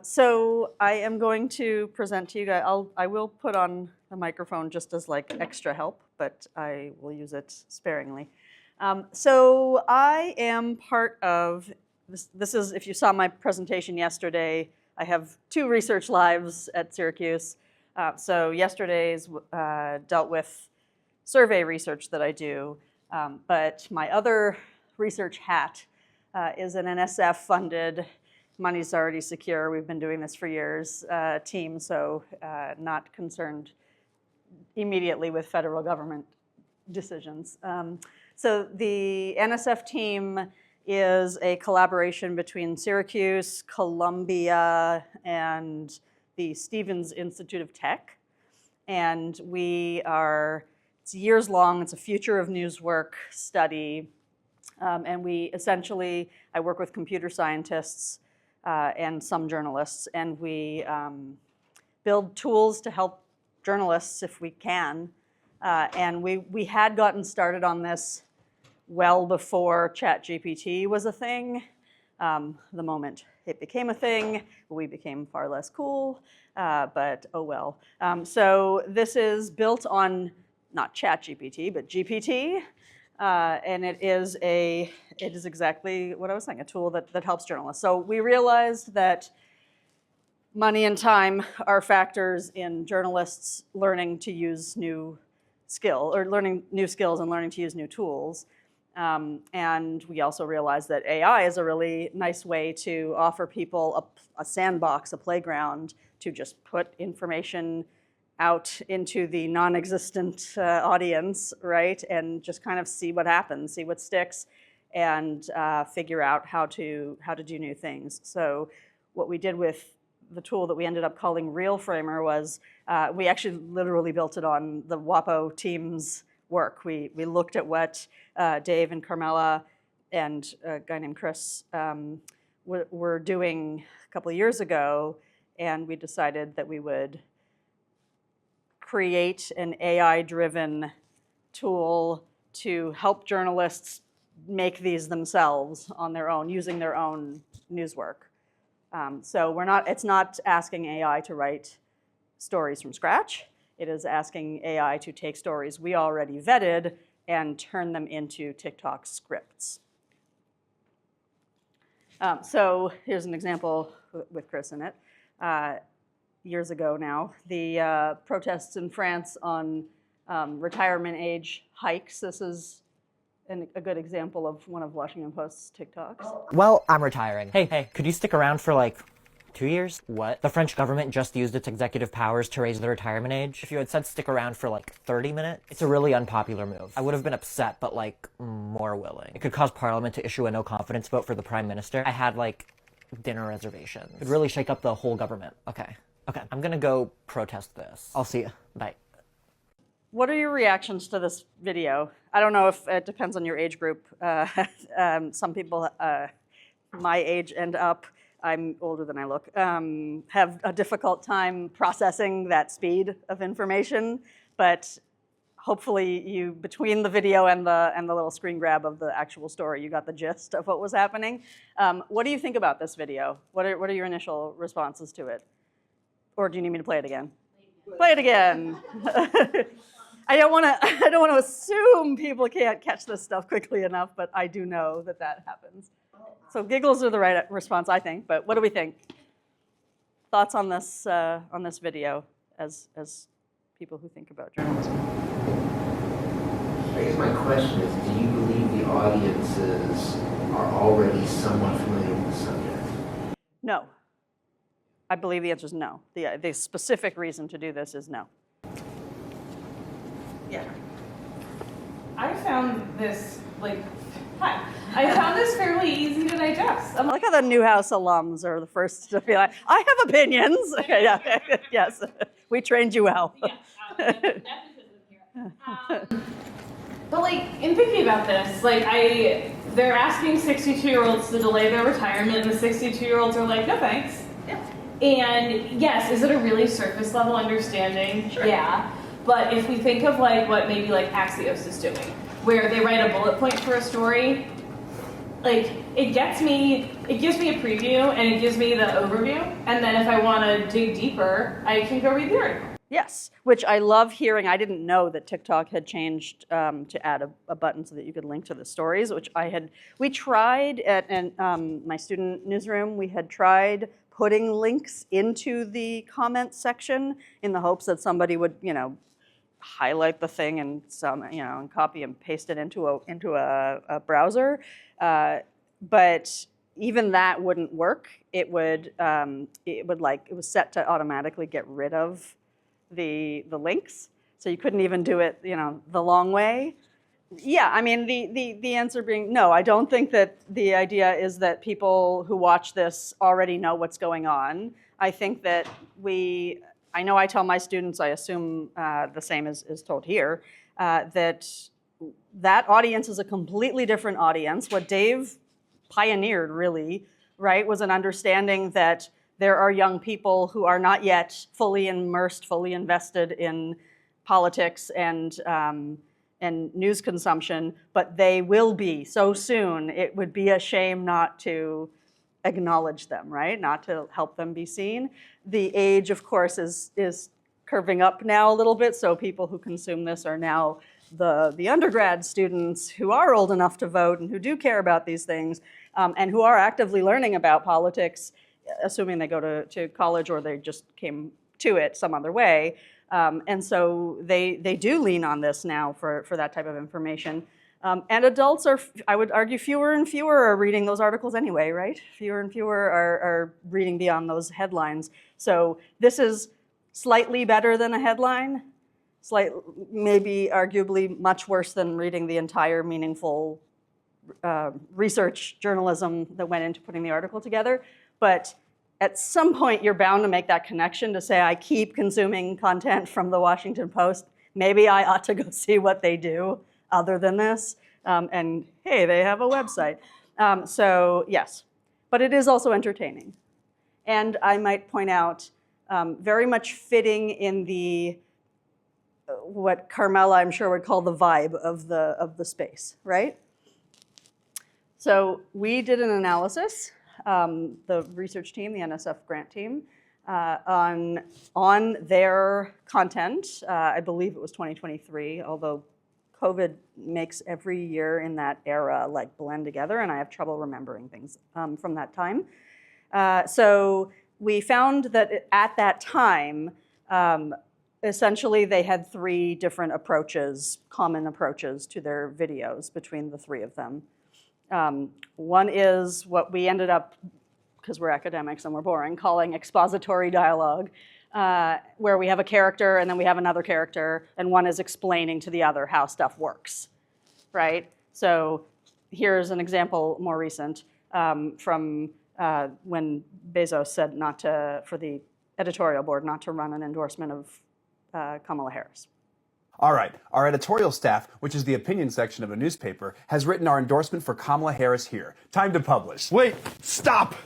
So I am going to present to you guys. I will put on the microphone just as like extra help, but I will use it sparingly. So I am part of this. This is, if you saw my presentation yesterday, I have 2 research lives at Syracuse. So yesterday's dealt with survey research that I do, but my other research hat is an NSF-funded, money's already secure, we've been doing this for years, team, so not concerned immediately with federal government decisions. So the NSF team is a collaboration between Syracuse, Columbia, and the Stevens Institute of Tech. And it's years long, it's a future of news work study. And I work with computer scientists and some journalists, and we build tools to help journalists if we can. And we had gotten started on this well before ChatGPT was a thing. The moment it became a thing, we became far less cool, but oh well. So this is built on not ChatGPT, but GPT. And it is exactly what I was saying, a tool that helps journalists. So we realized that money and time are factors in journalists learning to use learning new skills and learning to use new tools. And we also realized that AI is a really nice way to offer people a sandbox, a playground, to just put information out into the non-existent audience, right? And just kind of see what happens, see what sticks, and figure out how to do new things. So what we did with the tool that we ended up calling ReelFramer was we actually literally built it on the WAPO team's work. We looked at what Dave and Carmela and a guy named Chris were doing a couple of years ago, and we decided that we would create an AI-driven tool to help journalists make these themselves on their own, using their own news work. So it's not asking AI to write stories from scratch. It is asking AI to take stories we already vetted and turn them into TikTok scripts. So here's an example with Chris in it. Years ago now, the protests in France on retirement age hikes. This is a good example of one of Washington Post's TikToks. Well, I'm retiring. Hey, could you stick around for like 2 years? What? The French government just used its executive powers to raise the retirement age. If you had said stick around for like 30 minutes, it's a really unpopular move. I would have been upset, but like more willing. It could cause Parliament to issue a no confidence vote for the Prime Minister. I had like dinner reservations. It would really shake up the whole government. Okay, I'm gonna go protest this. I'll see you. Bye. What are your reactions to this video? I don't know if it depends on your age group. Some people my age and up, I'm older than I look, have a difficult time processing that speed of information. But hopefully you, between the video and the little screen grab of the actual story, you got the gist of what was happening. What do you think about this video? What are your initial responses to it? Or do you need me to play it again? Play it again. I don't want to assume people can't catch this stuff quickly enough, but I do know that happens. So giggles are the right response, I think. But what do we think? Thoughts on this video as people who think about journalism? I guess my question is, do you believe the audiences are already somewhat familiar with the subject? No. I believe the answer is no. The specific reason to do this is no. Yeah. I found this fairly easy to digest. I like how the Newhouse alums are the first to be like, I have opinions. Okay, yeah. Yes, we trained you well. Yeah, that's because I'm here. But in thinking about this, they're asking 62-year-olds to delay their retirement, and the 62-year-olds are like, no thanks. Yeah. And yes, is it a really surface level understanding? Sure. Yeah. But if we think of what maybe Axios is doing, where they write a bullet point for a story, like, it gives me a preview and it gives me the overview, and then if I want to dig deeper, I can go read the article. Yes, which I love hearing. I didn't know that TikTok had changed to add a button so that you could link to the stories, which we tried at my student newsroom, we had tried putting links into the comments section in the hopes that somebody would, highlight the thing and and copy and paste it into a browser. But even that wouldn't work. It was set to automatically get rid of the links, so you couldn't even do it, the long way. Yeah, I mean, the answer being no. I don't think that the idea is that people who watch this already know what's going on. I think that I know I tell my students, I assume the same is told here, that audience is a completely different audience. What Dave pioneered, really, right, was an understanding that there are young people who are not yet fully immersed, fully invested in politics and news consumption, but they will be so soon. It would be a shame not to acknowledge them, right? Not to help them be seen. The age, of course, is curving up now a little bit, so people who consume this are now the undergrad students who are old enough to vote and who do care about these things, and who are actively learning about politics, assuming they go to college or they just came to it some other way. And so they do lean on this now for that type of information. And adults are, I would argue, fewer and fewer are reading those articles anyway, right? Fewer and fewer are reading beyond those headlines. So this is slightly better than a headline, maybe arguably much worse than reading the entire meaningful research journalism that went into putting the article together. But at some point, you're bound to make that connection to say, I keep consuming content from the Washington Post. Maybe I ought to go see what they do other than this. And hey, they have a website. So yes, but it is also entertaining. And I might point out, very much fitting in the, what Carmela, I'm sure, would call the vibe of the space, right? So we did an analysis, the research team, the NSF grant team, on their content. I believe it was 2023, although COVID makes every year in that era like blend together, and I have trouble remembering things from that time. So we found that at that time, essentially they had three different approaches, common approaches to their videos between the three of them. One is what we ended up, because we're academics and we're boring, calling expository dialogue, where we have a character and then we have another character, and one is explaining to the other how stuff works, right? So here's an example more recent from when Bezos said for the editorial board, not to run an endorsement of Kamala Harris. All right, our editorial staff, which is the opinion section of a newspaper, has written our endorsement for Kamala Harris here. Time to publish. Wait, stop!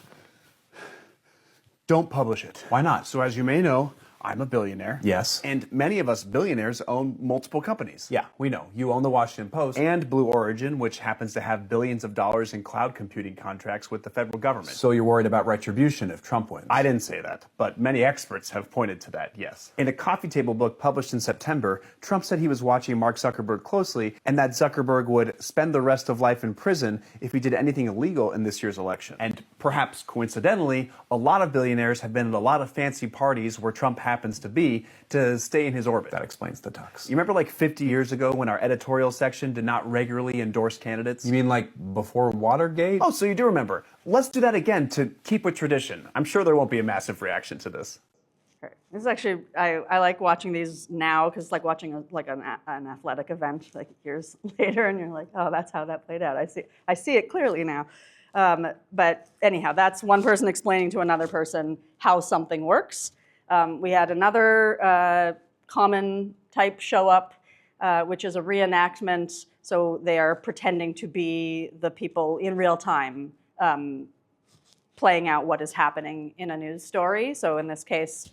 Don't publish it. Why not? So as you may know, I'm a billionaire. Yes. And many of us billionaires own multiple companies. Yeah, we know. You own the Washington Post. And Blue Origin, which happens to have billions of dollars in cloud computing contracts with the federal government. So you're worried about retribution if Trump wins? I didn't say that, but many experts have pointed to that, yes. In a coffee table book published in September, Trump said he was watching Mark Zuckerberg closely and that Zuckerberg would spend the rest of life in prison if he did anything illegal in this year's election. And perhaps coincidentally, a lot of billionaires have been at a lot of fancy parties where Trump happens to be to stay in his orbit. That explains the tux. You remember like 50 years ago when our editorial section did not regularly endorse candidates? You mean like before Watergate? Oh, so you do remember. Let's do that again to keep with tradition. I'm sure there won't be a massive reaction to this. This is actually, I like watching these now because it's like watching an athletic event like years later, and you're like, oh, that's how that played out. I see it clearly now. But anyhow, that's one person explaining to another person how something works. We had another common type show up, which is a reenactment. So they are pretending to be the people in real time, playing out what is happening in a news story. So in this case,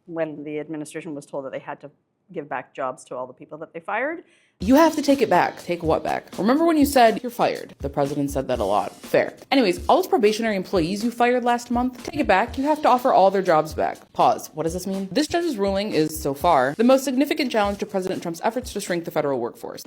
when the administration was told that they had to give back jobs to all the people that they fired, You have to take it back. Take what back? Remember when you said you're fired? The president said that a lot. Fair. Anyways, all those probationary employees you fired last month, take it back. You have to offer all their jobs back. Pause. What does this mean? This judge's ruling is, so far, the most significant challenge to President Trump's efforts to shrink the federal workforce.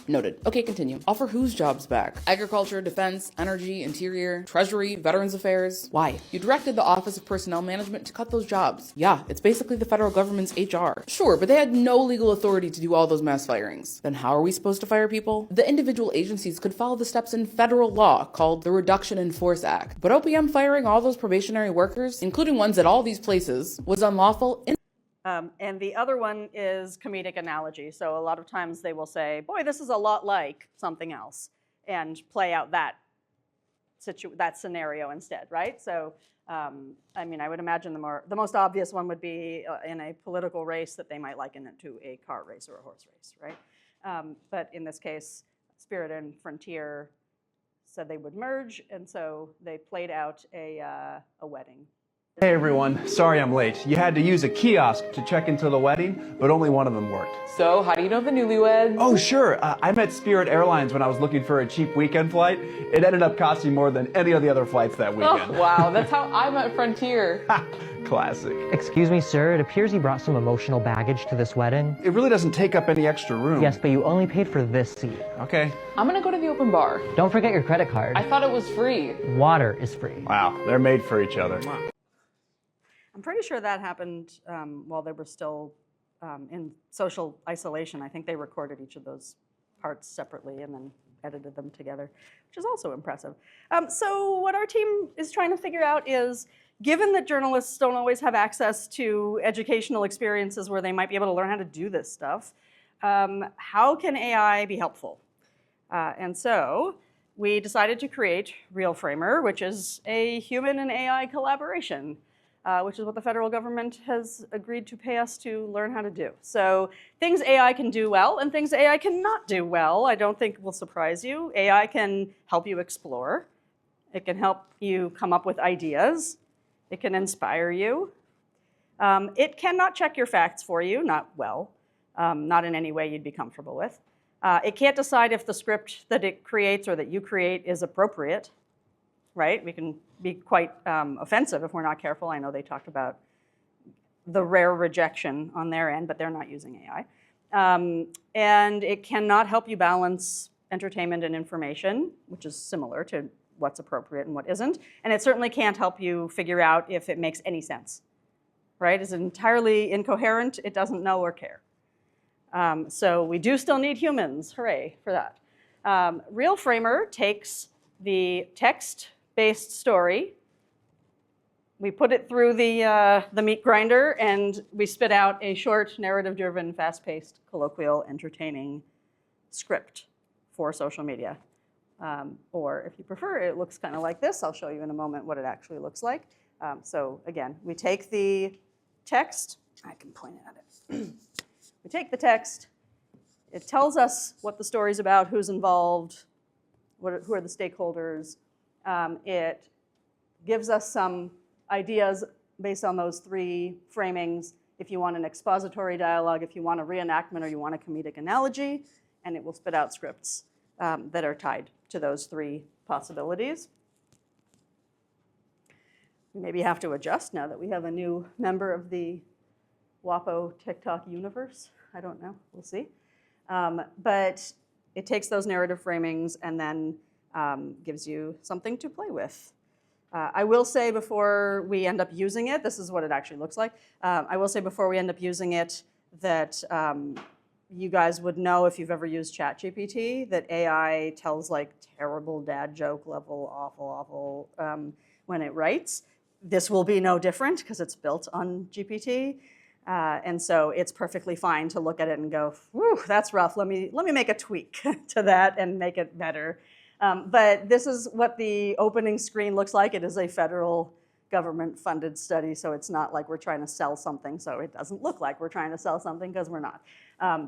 Noted. Okay, continue. Offer whose jobs back? Agriculture, defense, energy, interior, treasury, veterans affairs. Why? You directed the Office of Personnel Management to cut those jobs. Yeah, it's basically the federal government's HR. Sure, but they had no legal authority to do all those mass firings. Then how are we supposed to fire people? The individual agencies could follow the steps in federal law called the Reduction in Force Act. But OPM firing all those probationary workers, including ones at all these places, was unlawful. And the other one is comedic analogy. So a lot of times they will say, boy, this is a lot like something else, and play out that scenario instead, right? So, I mean, I would imagine the most obvious one would be in a political race that they might liken it to a car race or a horse race, right? But in this case, Spirit and Frontier said they would merge, and so they played out a wedding. Hey everyone, sorry I'm late. You had to use a kiosk to check into the wedding, but only one of them worked. So, how do you know the newlyweds? Oh sure, I met Spirit Airlines when I was looking for a cheap weekend flight. It ended up costing more than any of the other flights that weekend. Oh, wow, that's how I met Frontier. Classic. Excuse me, sir, it appears you brought some emotional baggage to this wedding. It really doesn't take up any extra room. Yes, but you only paid for this seat. Okay. I'm gonna go to the open bar. Don't forget your credit card. I thought it was free. Water is free. Wow, they're made for each other. I'm pretty sure that happened while they were still in social isolation. I think they recorded each of those parts separately and then edited them together, which is also impressive. So what our team is trying to figure out is, given that journalists don't always have access to educational experiences where they might be able to learn how to do this stuff, how can AI be helpful? And so we decided to create ReelFramer, which is a human and AI collaboration, which is what the federal government has agreed to pay us to learn how to do. So things AI can do well and things AI cannot do well, I don't think will surprise you. AI can help you explore. It can help you come up with ideas. It can inspire you. It cannot check your facts for you, not well, not in any way you'd be comfortable with. It can't decide if the script that it creates or that you create is appropriate, right? We can be quite offensive if we're not careful. I know they talked about the rare rejection on their end, but they're not using AI. And it cannot help you balance entertainment and information, which is similar to what's appropriate and what isn't. And it certainly can't help you figure out if it makes any sense, right? Is it entirely incoherent? It doesn't know or care. So we do still need humans. Hooray for that. ReelFramer takes the text-based story, we put it through the meat grinder, and we spit out a short, narrative-driven, fast-paced, colloquial, entertaining script for social media. Or if you prefer, it looks kind of like this. I'll show you in a moment what it actually looks like. So again, we take the text. I can point at it. We take the text. It tells us what the story's about, who's involved, who are the stakeholders. It gives us some ideas based on those three framings. If you want an expository dialogue, if you want a reenactment, or you want a comedic analogy, and it will spit out scripts that are tied to those three possibilities. We maybe have to adjust now that we have a new member of the WAPO TikTok universe. I don't know, we'll see. But it takes those narrative framings and then gives you something to play with. I will say before we end up using it, this is what it actually looks like. I will say before we end up using it that you guys would know if you've ever used ChatGPT that AI tells like terrible dad joke level, awful when it writes. This will be no different because it's built on GPT. And so it's perfectly fine to look at it and go, whew, that's rough. Let me make a tweak to that and make it better. But this is what the opening screen looks like. It is a federal government-funded study, so it's not like we're trying to sell something, so it doesn't look like we're trying to sell something, because we're not.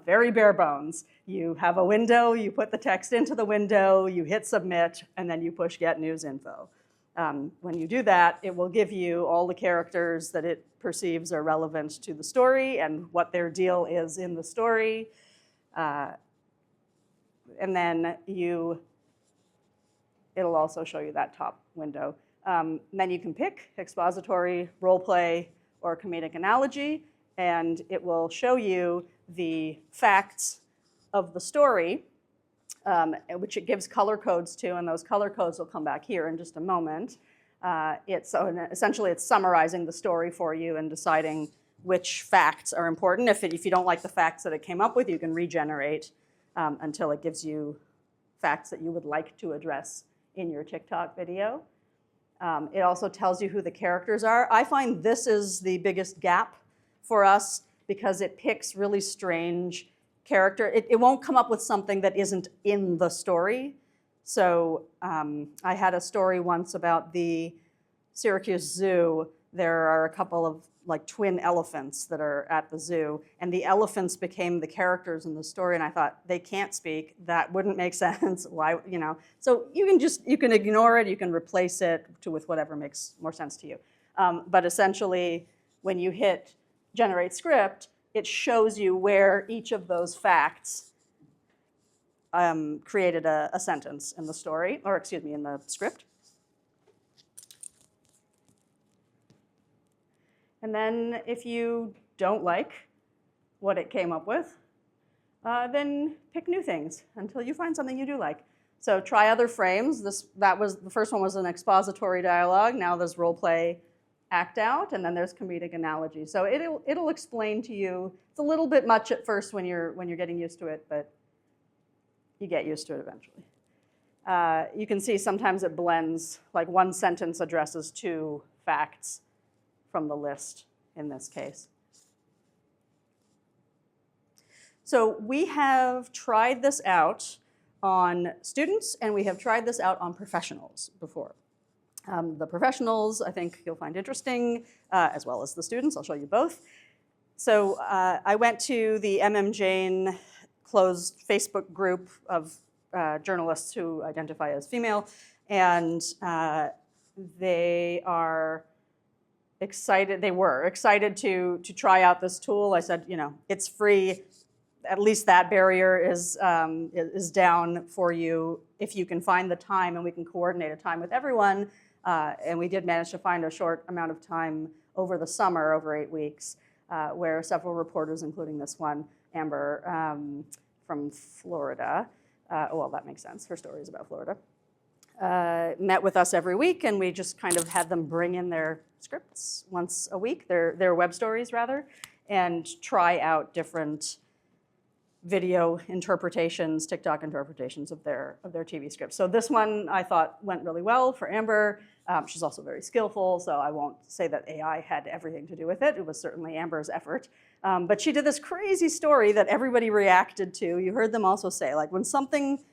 Very bare bones. You have a window, you put the text into the window, you hit submit, and then you push get news info. When you do that, it will give you all the characters that it perceives are relevant to the story and what their deal is in the story. And then it'll also show you that top window. Then you can pick expository, role play, or comedic analogy, and it will show you the facts of the story, which it gives color codes to, and those color codes will come back here in just a moment. Essentially, it's summarizing the story for you and deciding which facts are important. If you don't like the facts that it came up with, you can regenerate until it gives you facts that you would like to address in your TikTok video. It also tells you who the characters are. I find this is the biggest gap for us because it picks really strange character. It won't come up with something that isn't in the story. So I had a story once about the Syracuse Zoo. There are a couple of like twin elephants that are at the zoo, and the elephants became the characters in the story, and I thought, they can't speak, that wouldn't make sense, why, you know? So you can ignore it, you can replace it with whatever makes more sense to you. But essentially, when you hit generate script, it shows you where each of those facts created a sentence in the story, or excuse me, in the script. And then if you don't like what it came up with, then pick new things until you find something you do like. So try other frames. The first one was an expository dialogue. Now there's role play, act out, and then there's comedic analogy. So it'll explain to you. It's a little bit much at first when you're getting used to it, but you get used to it eventually. You can see sometimes it blends, like one sentence addresses two facts from the list in this case. So we have tried this out on students, and we have tried this out on professionals before. The professionals, I think you'll find interesting, as well as the students. I'll show you both. So I went to the Jane closed Facebook group of journalists who identify as female, and they were excited to try out this tool. I said, you know, it's free. At least that barrier is down for you if you can find the time, and we can coordinate a time with everyone. And we did manage to find a short amount of time over the summer, over 8 weeks, where several reporters, including this one, Amber from Florida, well, that makes sense, her story is about Florida, met with us every week, and we just kind of had them bring in their scripts once a week, their web stories rather, and try out different video interpretations, TikTok interpretations of their TV scripts. So this one I thought went really well for Amber. She's also very skillful, so I won't say that AI had everything to do with it. It was certainly Amber's effort. But she did this crazy story that everybody reacted to. You heard them also say, like, when something,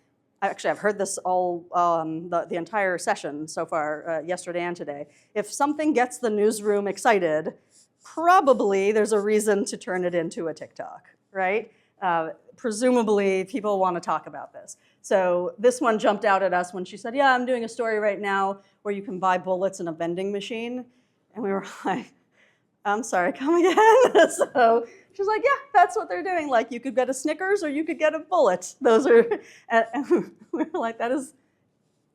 actually I've heard this all, the entire session so far, yesterday and today. If something gets the newsroom excited, probably there's a reason to turn it into a TikTok, right? Presumably, people want to talk about this. So this one jumped out at us when she said, yeah, I'm doing a story right now where you can buy bullets in a vending machine. And we were like, I'm sorry, come again? So she's like, yeah, that's what they're doing. Like, you could get a Snickers or you could get a bullet. Those are, and we were like, that is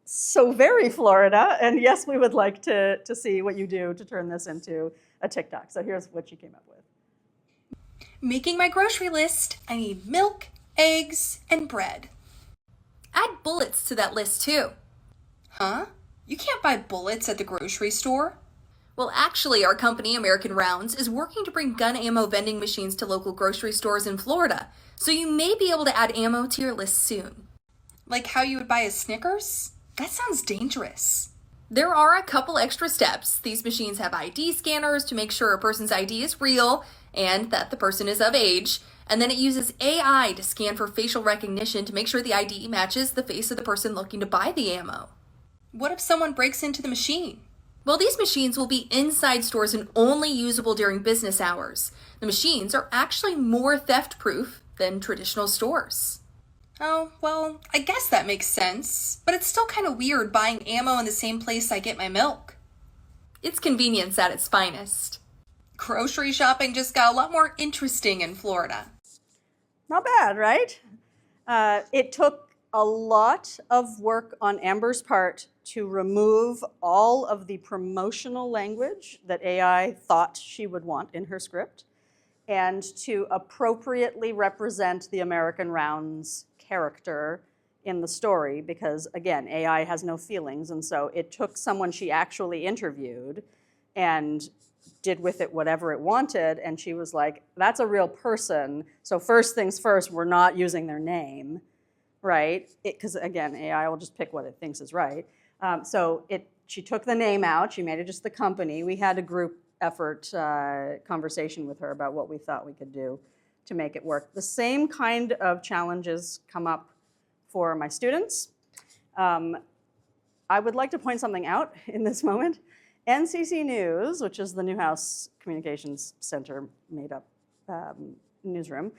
so very Florida. And yes, we would like to see what you do to turn this into a TikTok. So here's what she came up with. Making my grocery list, I need milk, eggs, and bread. Add bullets to that list too. Huh? You can't buy bullets at the grocery store. Well, actually, our company, American Rounds, is working to bring gun ammo vending machines to local grocery stores in Florida, so you may be able to add ammo to your list soon. Like how you would buy a Snickers? That sounds dangerous. There are a couple extra steps. These machines have ID scanners to make sure a person's ID is real and that the person is of age, and then it uses AI to scan for facial recognition to make sure the ID matches the face of the person looking to buy the ammo. What if someone breaks into the machine? Well, these machines will be inside stores and only usable during business hours. The machines are actually more theft-proof than traditional stores. Oh, well, I guess that makes sense, but it's still kind of weird buying ammo in the same place I get my milk. It's convenience at its finest. Grocery shopping just got a lot more interesting in Florida. Not bad, right? It took a lot of work on Amber's part to remove all of the promotional language that AI thought she would want in her script and to appropriately represent the American Rounds character in the story because, again, AI has no feelings, and so it took someone she actually interviewed and did with it whatever it wanted, and she was like, that's a real person, so first things first, we're not using their name, right? Because, again, AI will just pick what it thinks is right. She took the name out, she made it just the company. We had a group effort conversation with her about what we thought we could do to make it work. The same kind of challenges come up for my students. I would like to point something out in this moment. NCC News, which is the Newhouse Communications Center made up newsroom,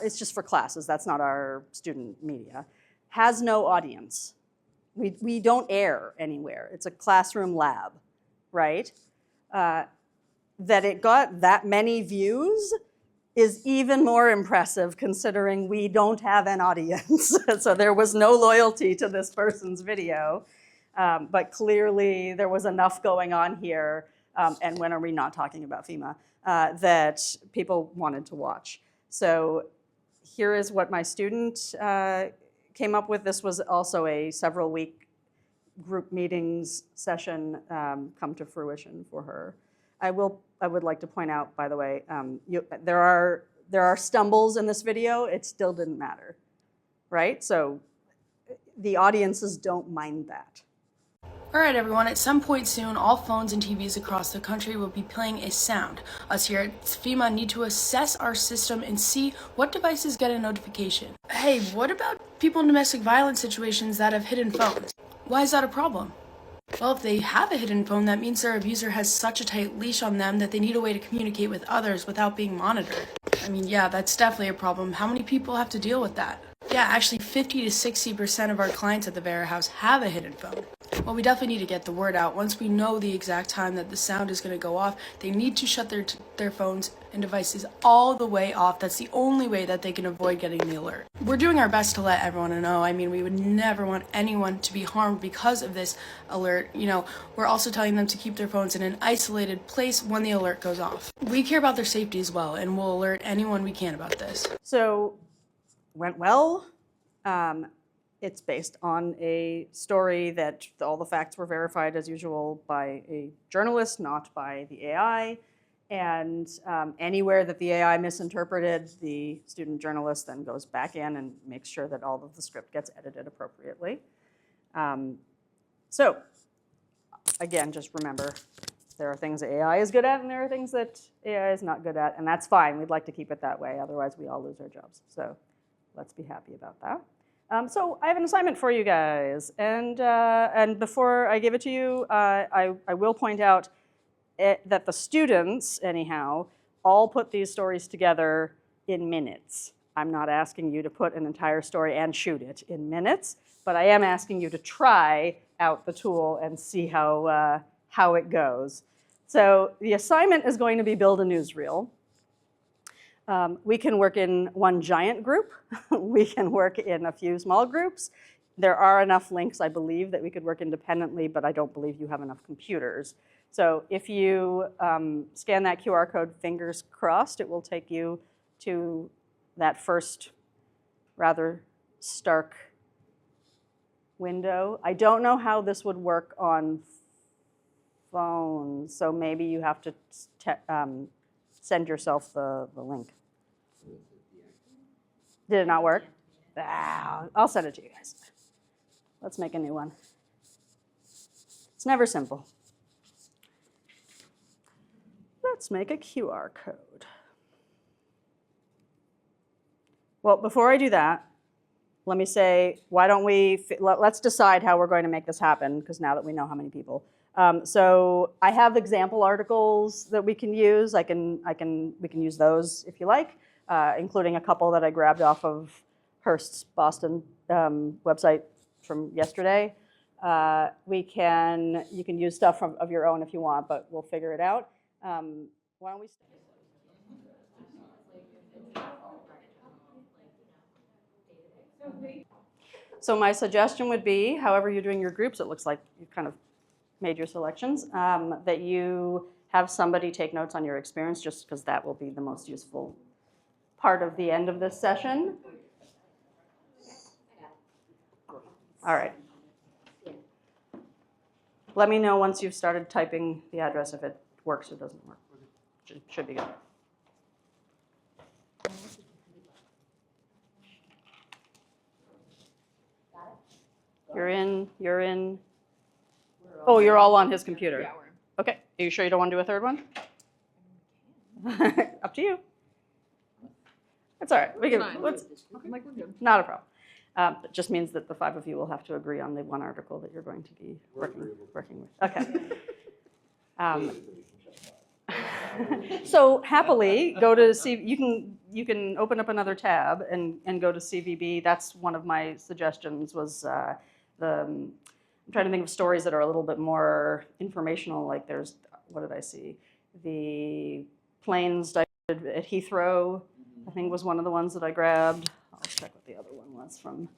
it's just for classes, that's not our student media, has no audience. We don't air anywhere. It's a classroom lab, right? That it got that many views is even more impressive considering we don't have an audience. So there was no loyalty to this person's video, but clearly there was enough going on here, and when are we not talking about FEMA, that people wanted to watch. So here is what my student came up with. This was also a several-week group meetings session come to fruition for her. I would like to point out, by the way, there are stumbles in this video. It still didn't matter, right? So the audiences don't mind that. All right, everyone, at some point soon, all phones and TVs across the country will be playing a sound. Us here at FEMA need to assess our system and see what devices get a notification. Hey, what about people in domestic violence situations that have hidden phones? Why is that a problem? Well, if they have a hidden phone, that means their abuser has such a tight leash on them that they need a way to communicate with others without being monitored. I mean, yeah, that's definitely a problem. How many people have to deal with that? Yeah, actually 50 to 60% of our clients at the Vera House have a hidden phone. Well, we definitely need to get the word out. Once we know the exact time that the sound is going to go off, they need to shut their phones and devices all the way off. That's the only way that they can avoid getting the alert. We're doing our best to let everyone know. I mean, we would never want anyone to be harmed because of this alert. You know, we're also telling them to keep their phones in an isolated place when the alert goes off. We care about their safety as well, and we'll alert anyone we can about this. So, went well. It's based on a story that all the facts were verified as usual by a journalist, not by the AI. And anywhere that the AI misinterpreted, the student journalist then goes back in and makes sure that all of the script gets edited appropriately. So again, just remember, there are things that AI is good at and there are things that AI is not good at, and that's fine. We'd like to keep it that way, otherwise we all lose our jobs. So let's be happy about that. So I have an assignment for you guys, and before I give it to you, I will point out that the students, anyhow, all put these stories together in minutes. I'm not asking you to put an entire story and shoot it in minutes, but I am asking you to try out the tool and see how it goes. So the assignment is going to be build a newsreel. We can work in one giant group. We can work in a few small groups. There are enough links, I believe, that we could work independently, but I don't believe you have enough computers. So if you scan that QR code, fingers crossed, it will take you to that first rather stark window. I don't know how this would work on phones, so maybe you have to send yourself the link. Did it not work? I'll send it to you guys. Let's make a new one. It's never simple. Let's make a QR code. Well, before I do that, let me say, why don't let's decide how we're going to make this happen, because now that we know how many people. So I have example articles that we can use. We can use those if you like, including a couple that I grabbed off of Hearst's Boston website from yesterday. You can use stuff of your own if you want, but we'll figure it out. Why don't we? So my suggestion would be, however you're doing your groups, it looks like you've kind of made your selections, that you have somebody take notes on your experience, just because that will be the most useful part of the end of this session. All right. Let me know once you've started typing the address if it works or doesn't work. Should be good. You're in. Oh, you're all on his computer. Yeah, okay. Are you sure you don't want to do a third one? Up to you. That's all right. We can. Not a problem. It just means that the 5 of you will have to agree on the one article that you're going to be working with. Okay. So happily go to you can open up another tab and go to CVB. That's one of my suggestions. Was I'm trying to think of stories that are a little bit more informational. Like there's, what did I see? The planes diverted at Heathrow, I think, was one of the ones that I grabbed. I'll check what the other one was from.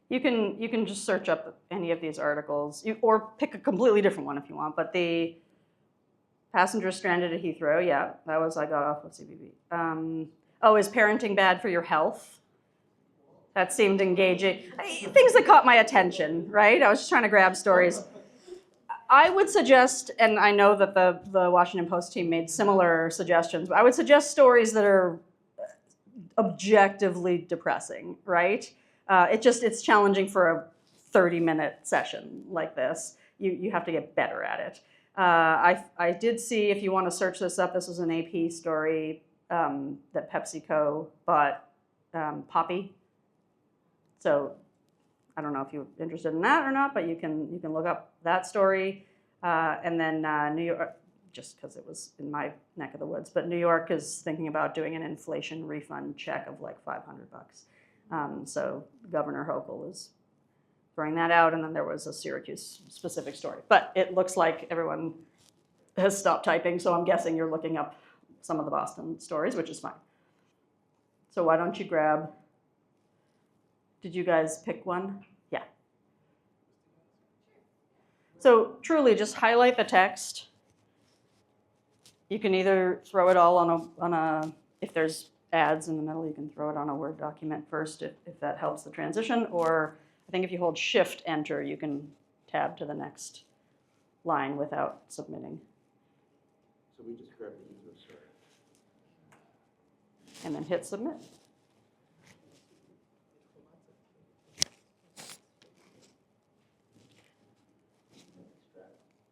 You can just search up any of these articles, or pick a completely different one if you want. But the passenger stranded at Heathrow, yeah, that was, I got off of CBB. Oh, is parenting bad for your health? That seemed engaging. Things that caught my attention, right? I was just trying to grab stories. I would suggest, and I know that the Washington Post team made similar suggestions, but I would suggest stories that are objectively depressing, right? It's challenging for a 30-minute session like this. You have to get better at it. I did see, if you want to search this up, this was an AP story that PepsiCo bought Poppy. So I don't know if you're interested in that or not, but you can look up that story. And then New York, just because it was in my neck of the woods, but New York is thinking about doing an inflation refund check of like $500. So Governor Hochul is throwing that out, and then there was a Syracuse specific story. But it looks like everyone has stopped typing, so I'm guessing you're looking up some of the Boston stories, which is fine. So why don't you grab, did you guys pick one? Yeah. So truly, just highlight the text. You can either throw it all on a if there's ads in the middle, you can throw it on a Word document first if that helps the transition, or I think if you hold Shift-Enter, you can tab to the next line without submitting. So we just grab the Heathrow story. And then hit Submit.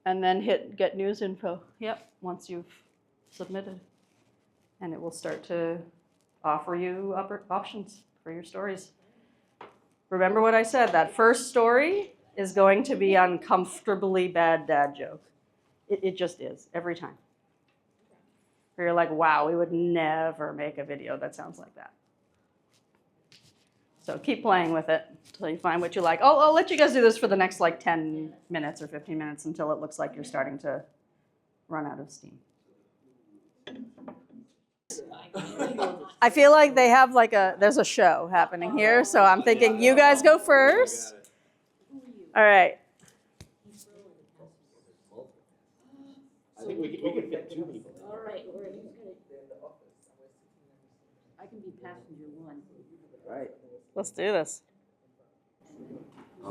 And then hit Get News Info. Yep, once you've submitted. And it will start to offer you options for your stories. Remember what I said, that first story is going to be uncomfortably bad dad joke. It just is, every time. Where you're like, wow, we would never make a video that sounds like that. So keep playing with it until you find what you like. I'll let you guys do this for the next like 10 minutes or 15 minutes until it looks like you're starting to run out of steam. I feel like they have like there's a show happening here, so I'm thinking you guys go first. All right. I think we could fit 2 people. All right, who's gonna? I can be passenger 1. Right. Let's do this.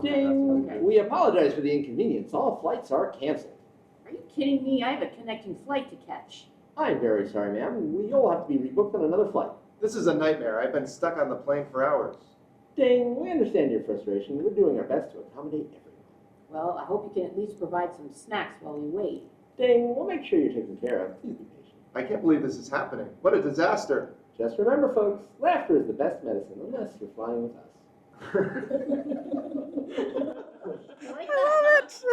Ding. We apologize for the inconvenience. All flights are canceled. Are you kidding me? I have a connecting flight to catch. I'm very sorry, ma'am. You'll have to be rebooked on another flight. This is a nightmare. I've been stuck on the plane for hours. Ding. We understand your frustration. We're doing our best to accommodate everyone. Well, I hope you can at least provide some snacks while we wait. Ding. We'll make sure you're taken care of. Please be patient. I can't believe this is happening. What a disaster. Just remember, folks, laughter is the best medicine, unless you're flying with us. I like that. What?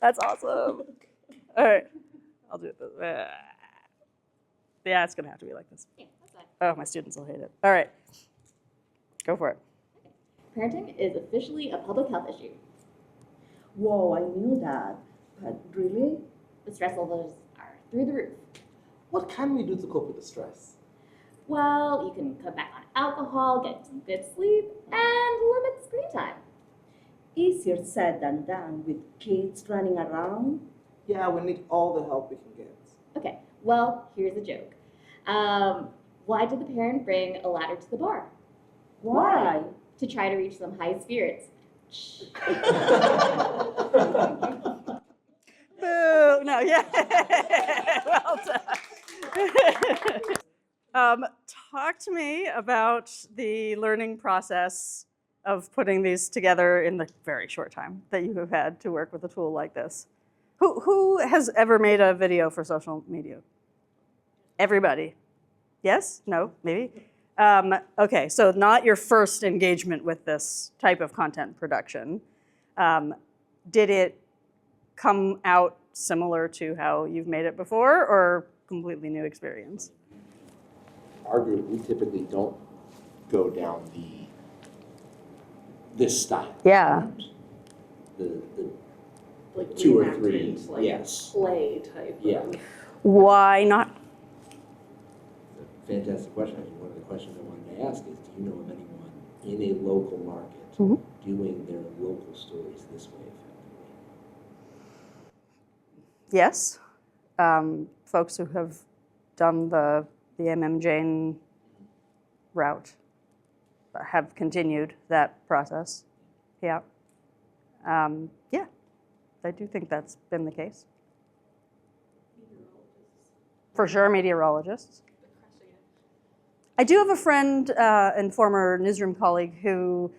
That's awesome. All right, I'll do it this way. Yeah, it's gonna have to be like this. Yeah, that's fine. Oh, my students will hate it. All right, go for it. Parenting is officially a public health issue. Whoa, I knew that. But really? The stress levels are through the roof. What can we do to cope with the stress? Well, you can cut back on alcohol, get some good sleep, and limit screen time. Easier said than done with kids running around. Yeah, we need all the help we can get. Okay, well, here's a joke. Why did the parent bring a ladder to the bar? Why? To try to reach some high spirits. Boo! No, yeah. Well done. Talk to me about the learning process of putting these together in the very short time that you have had to work with a tool like this. Who has ever made a video for social media? Everybody? Yes? No? Maybe? Okay, so not your first engagement with this type of content production. Did it come out similar to how you've made it before, or completely new experience? Our group, we typically don't go down this style. Yeah. The Like 2 or reenactment, 3, like yes. play type. Yeah. Why not? Fantastic question. I mean, one of the questions I wanted to ask is, do you know of anyone in a local market doing their local stories this way effectively? Yes. Folks who have done the MM Jane route have continued that process. Yeah. Yeah, I do think that's been the case. For sure, meteorologists. I do have a friend and former Newsroom colleague who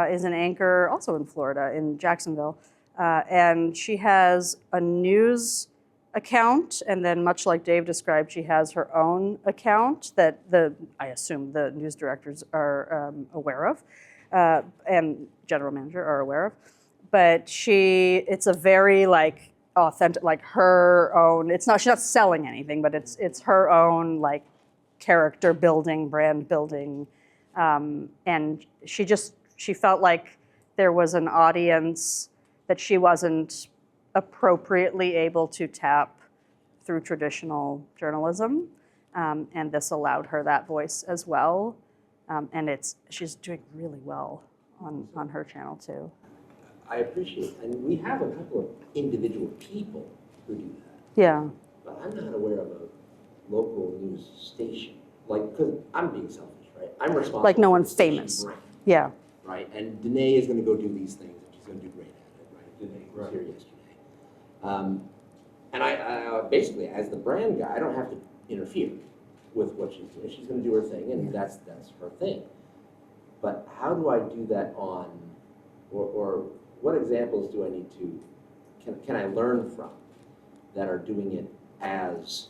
is an anchor also in Florida, in Jacksonville. And she has a news account, and then much like Dave described, she has her own account that I assume the news directors are aware of, and general manager are aware of. But it's a very like authentic, like her own, she's not selling anything, but it's her own like character building, brand building. And she felt like there was an audience that she wasn't appropriately able to tap through traditional journalism. And this allowed her that voice as well. And she's doing really well on her channel too. I appreciate it. And we have a couple of individual people who do that. Yeah. But I'm not aware of a local news station. Like, because I'm being selfish, right? I'm responsible. Like no for one the station famous. brand, Yeah. right? And Danae is going to go do these things, and she's going to do great at it, right? Danae was here yesterday. And I basically, as the brand guy, I don't have to interfere with what she's doing. She's going to do her thing, and that's her thing. But how do I do that on, or what examples do I need to, can I learn from that are doing it as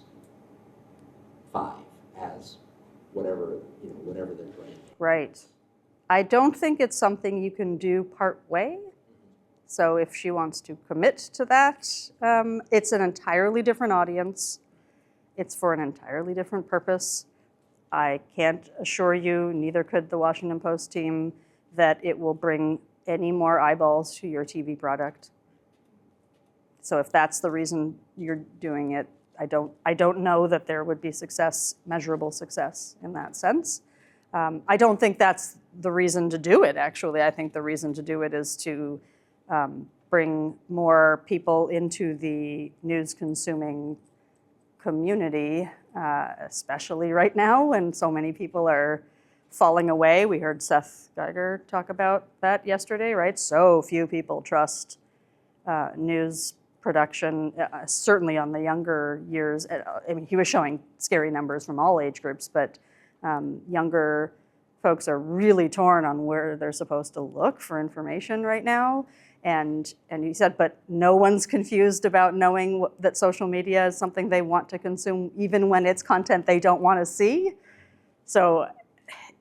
as whatever their brand is? Right. I don't think it's something you can do part way. So if she wants to commit to that, it's an entirely different audience. It's for an entirely different purpose. I can't assure you, neither could the Washington Post team, that it will bring any more eyeballs to your TV product. So if that's the reason you're doing it, I don't know that there would be measurable success in that sense. I don't think that's the reason to do it, actually. I think the reason to do it is to bring more people into the news-consuming community, especially right now when so many people are falling away. We heard Seth Geiger talk about that yesterday, right? So few people trust news production, certainly on the younger years. I mean, he was showing scary numbers from all age groups, but younger folks are really torn on where they're supposed to look for information right now. And he said, but no one's confused about knowing that social media is something they want to consume, even when it's content they don't want to see. So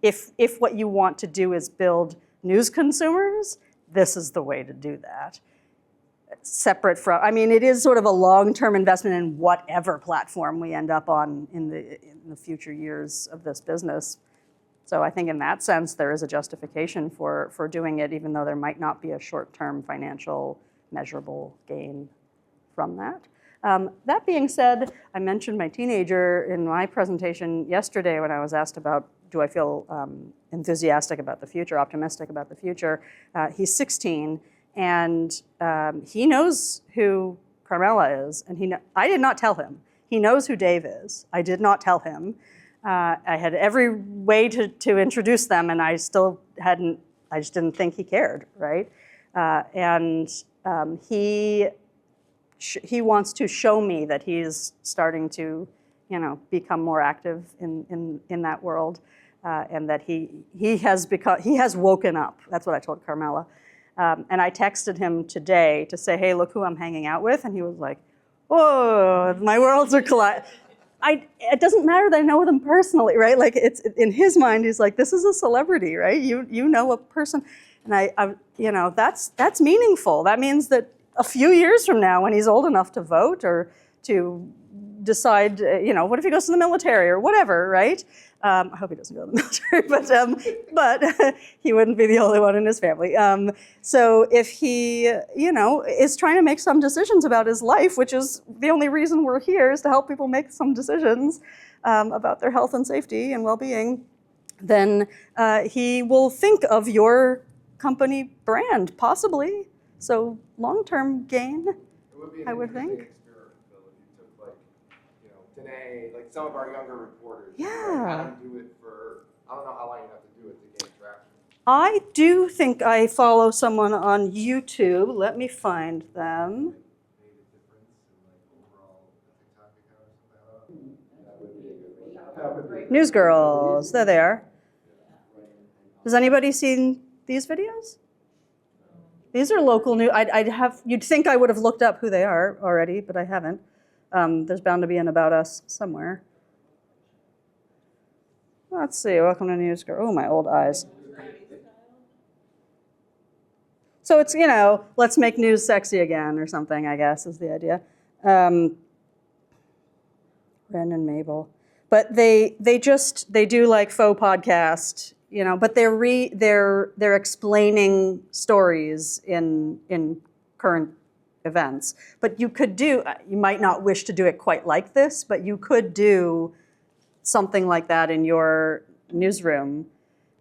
if what you want to do is build news consumers, this is the way to do that. Separate from, I mean, it is sort of a long-term investment in whatever platform we end up on in the future years of this business. So I think in that sense, there is a justification for doing it, even though there might not be a short-term financial measurable gain from that. That being said, I mentioned my teenager in my presentation yesterday when I was asked about, do I feel enthusiastic about the future, optimistic about the future? He's 16, and he knows who Carmela is, and I did not tell him. He knows who Dave is. I did not tell him. I had every way to introduce them, and I still hadn't, I just didn't think he cared, right? He wants to show me that he's starting to, become more active in that world, and that he has woken up. That's what I told Carmela. And I texted him today to say, hey, look who I'm hanging out with. And he was like, whoa, my worlds are colliding. It doesn't matter that I know them personally, right? Like, it's in his mind, he's like, this is a celebrity, right? You know a person. And that's meaningful. That means that a few years from now, when he's old enough to vote or to decide, what if he goes to the military or whatever, right? I hope he doesn't go to the military, but he wouldn't be the only one in his family. So if he, is trying to make some decisions about his life, which is the only reason we're here, is to help people make some decisions about their health and safety and well-being, then he will think of your company brand, possibly. So long-term gain, I would think. Today, like some of our younger reporters, Yeah. I don't know how long you have to do it to gain traction. I do think I follow someone on YouTube. Let me find them. News Girls, there they are. Has anybody seen these videos? These are local news. You'd think I would have looked up who they are already, but I haven't. There's bound to be an About Us somewhere. Let's see, welcome to News Girl. Oh, my old eyes. So it's, let's make news sexy again or something, I guess, is the idea. Ren and Mabel. But they do like faux podcast, but they're explaining stories in current events. But you might not wish to do it quite like this, but you could do something like that in your newsroom,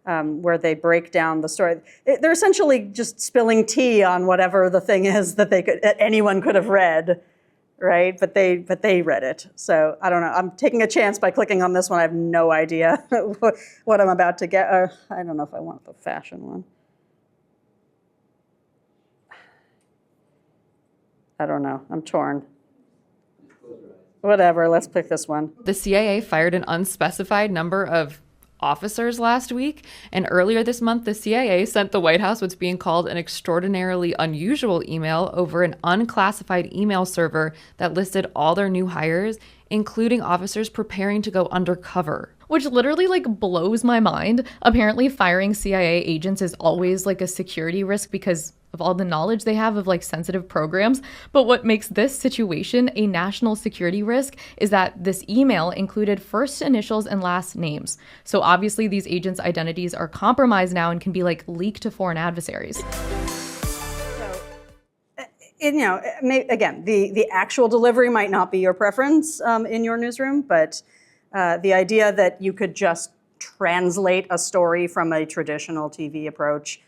where they break down the story. They're essentially just spilling tea on whatever the thing is that anyone could have read, right? But they read it. So I don't know. I'm taking a chance by clicking on this one. I have no idea what I'm about to get. I don't know if I want the fashion one. I don't know. I'm torn. Whatever, let's pick this one. The CIA fired an unspecified number of officers last week, and earlier this month, the CIA sent the White House what's being called an extraordinarily unusual email over an unclassified email server that listed all their new hires, including officers preparing to go undercover. Which literally blows my mind. Apparently firing CIA agents is always a security risk because of all the knowledge they have of sensitive programs. But what makes this situation a national security risk is that this email included first initials and last names. So obviously these agents' identities are compromised now and can be leaked to foreign adversaries. So, again, the actual delivery might not be your preference in your newsroom, but the idea that you could just translate a story from a traditional TV approach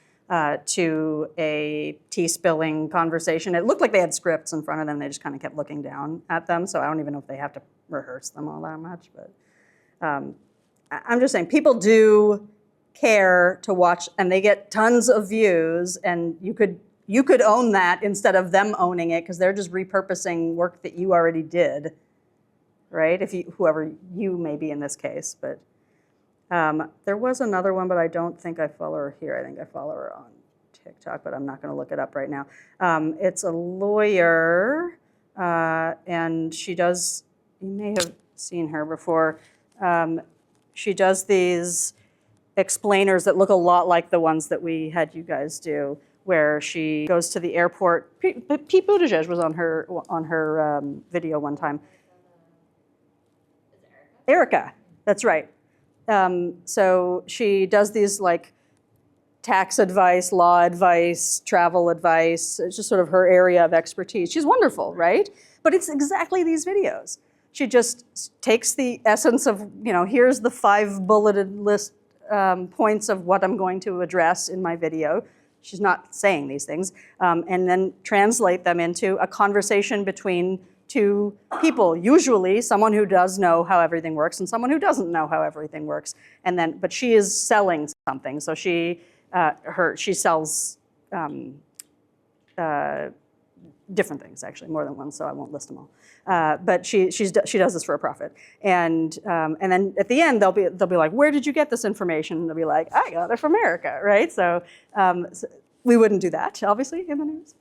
to a tea-spilling conversation. It looked like they had scripts in front of them. They just kind of kept looking down at them. So I don't even know if they have to rehearse them all that much. But I'm just saying, people do care to watch, and they get tons of views. And you could own that instead of them owning it, because they're just repurposing work that you already did, right? Whoever you may be in this case, but. There was another one, but I don't think I follow her here. I think I follow her on TikTok, but I'm not going to look it up right now. It's a lawyer, and she does, you may have seen her before, she does these explainers that look a lot like the ones that we had you guys do, where she goes to the airport. Pete Buttigieg was on her video one time. Erica, that's right. So she does these like tax advice, law advice, travel advice. It's just sort of her area of expertise. She's wonderful, right? But it's exactly these videos. She just takes the essence of, here's the 5 bulleted list points of what I'm going to address in my video. She's not saying these things. And then translate them into a conversation between 2 people, usually someone who does know how everything works and someone who doesn't know how everything works. But she is selling something. So she sells different things, actually, more than one, so I won't list them all. But she does this for a profit. And then at the end, they'll be like, where did you get this information? And they'll be like, I got it from Erica, right? So we wouldn't do that, obviously, in the news.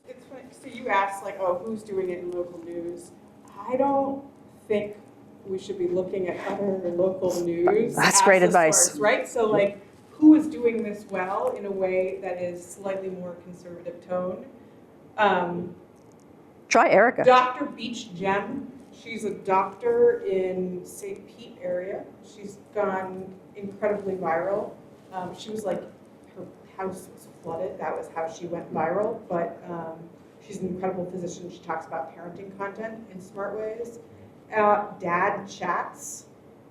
It's funny. So you asked, like, oh, who's doing it in local news? I don't think we should be looking at other local news. That's great advice. Source, right? So, like, who is doing this well in a way that is slightly more conservative tone? Try Erica. Dr. Beach Gem. She's a doctor in St. Pete area. She's gone incredibly viral. She was like, her house was flooded. That was how she went viral. But she's an incredible physician. She talks about parenting content in smart ways. Dad Chats,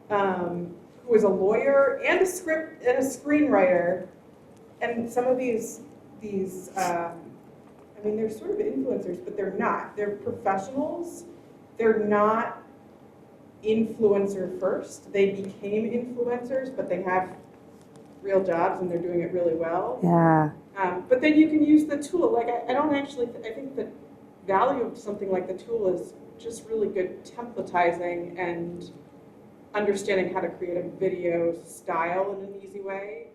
who is a lawyer and a screenwriter. And some of these they're sort of influencers, but they're not. They're professionals. They're not influencer first. They became influencers, but they have real jobs and they're doing it really well. Yeah. But then you can use the tool. Like, I think the value of something like the tool is just really good templatizing and understanding how to create a video style in an easy way.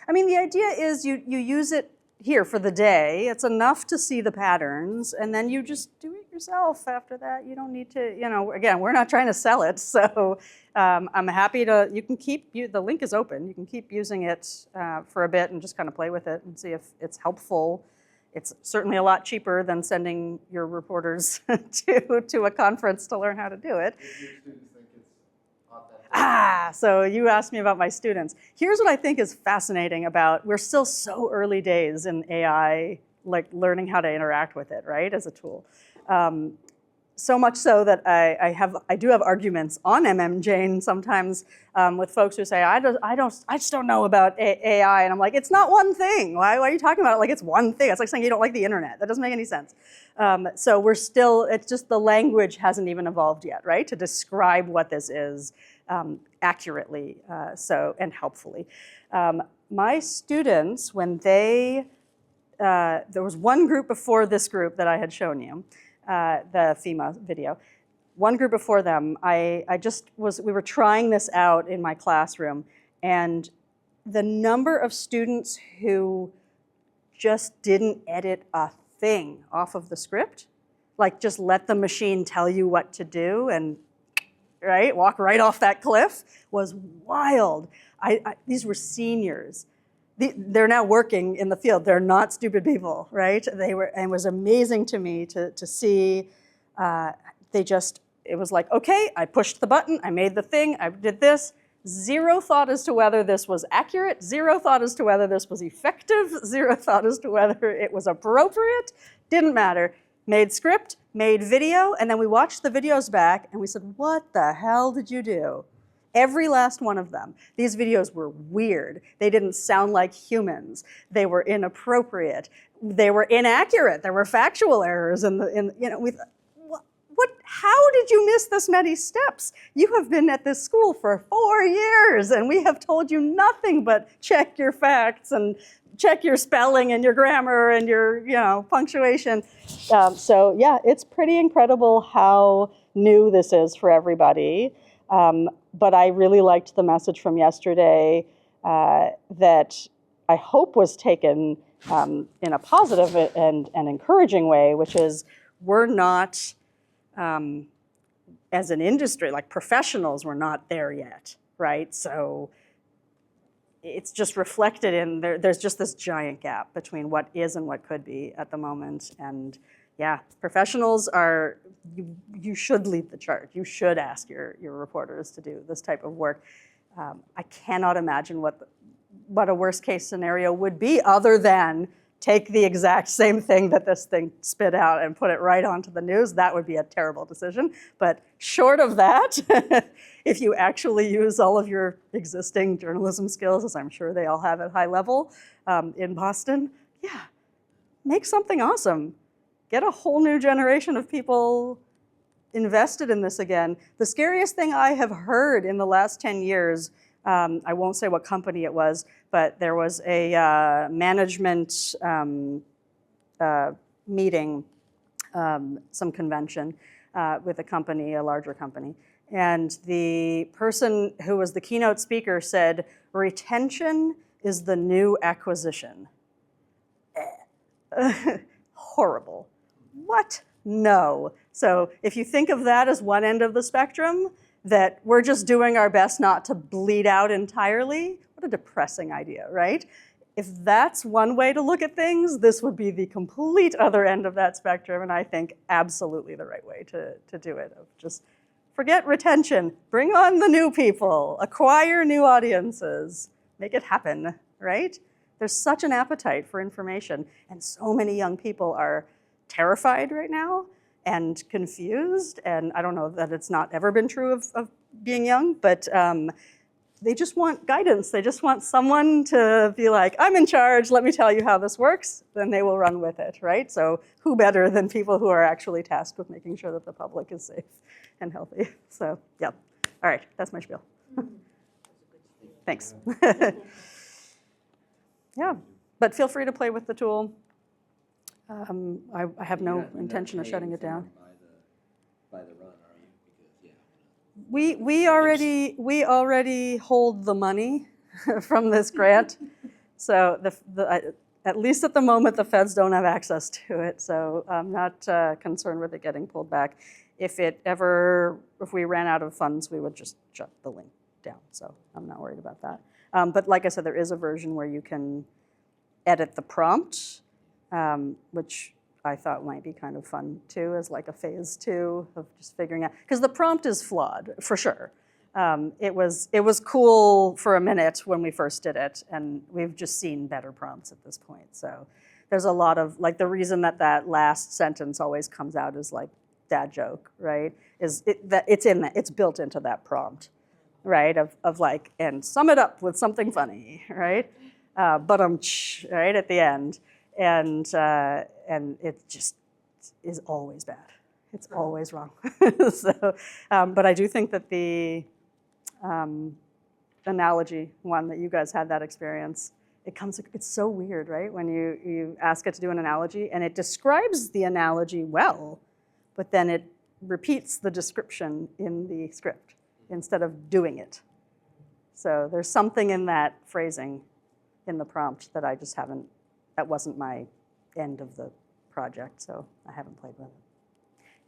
I mean, the idea is you use it here for the day. It's enough to see the patterns, and then you just do it yourself after that. You don't need to, again, we're not trying to sell it, so I'm happy to, you can the link is open. You can keep using it for a bit and just kind of play with it and see if it's helpful. It's certainly a lot cheaper than sending your reporters to a conference to learn how to do it. So you asked me about my students. Here's what I think is fascinating about, we're still so early days in AI, like learning how to interact with it, right, as a tool. So much so that I do have arguments on MMJane sometimes with folks who say, I just don't know about AI. And I'm like, it's not one thing. Why are you talking about it like it's one thing? It's like saying you don't like the internet. That doesn't make any sense. So we're still, it's just the language hasn't even evolved yet, right, to describe what this is accurately and helpfully. My students, when there was one group before this group that I had shown you, the FEMA video. One group before them, we were trying this out in my classroom, and the number of students who just didn't edit a thing off of the script, like just let the machine tell you what to do and walk right off that cliff, was wild. These were seniors. They're now working in the field. They're not stupid people, right? And it was amazing to me to see. It was like, okay, I pushed the button, I made the thing, I did this. Zero thought as to whether this was accurate. Zero thought as to whether this was effective. Zero thought as to whether it was appropriate. Didn't matter. Made script, made video, and then we watched the videos back and we said, what the hell did you do? Every last one of them. These videos were weird. They didn't sound like humans. They were inappropriate. They were inaccurate. There were factual errors how did you miss this many steps? You have been at this school for 4 years and we have told you nothing but check your facts and check your spelling and your grammar and your punctuation. So yeah, it's pretty incredible how new this is for everybody. But I really liked the message from yesterday that I hope was taken in a positive and encouraging way, which is we're not, as an industry, like professionals, we're not there yet, right? So it's just reflected in there's just this giant gap between what is and what could be at the moment. And yeah, professionals are, you should lead the charge. You should ask your reporters to do this type of work. I cannot imagine what a worst case scenario would be other than take the exact same thing that this thing spit out and put it right onto the news. That would be a terrible decision. But short of that, if you actually use all of your existing journalism skills, as I'm sure they all have at high level in Boston, yeah, make something awesome. Get a whole new generation of people invested in this again. The scariest thing I have heard in the last 10 years, I won't say what company it was, but there was a management meeting, some convention with a company, a larger company. And the person who was the keynote speaker said, retention is the new acquisition. Horrible. What? No. So if you think of that as one end of the spectrum, that we're just doing our best not to bleed out entirely, what a depressing idea, right? If that's one way to look at things, this would be the complete other end of that spectrum, and I think absolutely the right way to do it. Of just forget retention, bring on the new people, acquire new audiences, make it happen, right? There's such an appetite for information, and so many young people are terrified right now and confused, and I don't know that it's not ever been true of being young, but they just want guidance. They just want someone to be like, I'm in charge, let me tell you how this works, then they will run with it, right? So who better than people who are actually tasked with making sure that the public is safe and healthy? So yeah, all right, that's my spiel. Thanks. Yeah, but feel free to play with the tool. I have no intention of shutting it down. By the run, are you? Because, yeah. We already hold the money from this grant, so at least at the moment the feds don't have access to it. So I'm not concerned with it getting pulled back. If we ran out of funds, we would just shut the link down. So I'm not worried about that. But like I said, there is a version where you can edit the prompt. Which I thought might be kind of fun too, as like a phase 2 of just figuring out, because the prompt is flawed for sure. It was cool for a minute when we first did it, and we've just seen better prompts at this point. So there's a lot of, like, the reason that last sentence always comes out as like dad joke, right? It's built into that prompt, right? Of like, and sum it up with something funny, right? But right at the end. And it just is always bad. It's always wrong. So, but I do think that the analogy one that you guys had that experience, it's so weird, right? When you ask it to do an analogy and it describes the analogy well, but then it repeats the description in the script instead of doing it. So there's something in that phrasing in the prompt that I just haven't. That wasn't my end of the project, so I haven't played with it.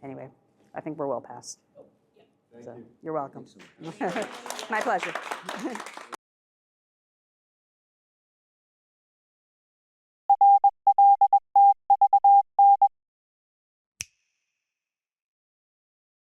Anyway, I think we're well past. Thank So you. you're welcome. Thanks so much. My pleasure.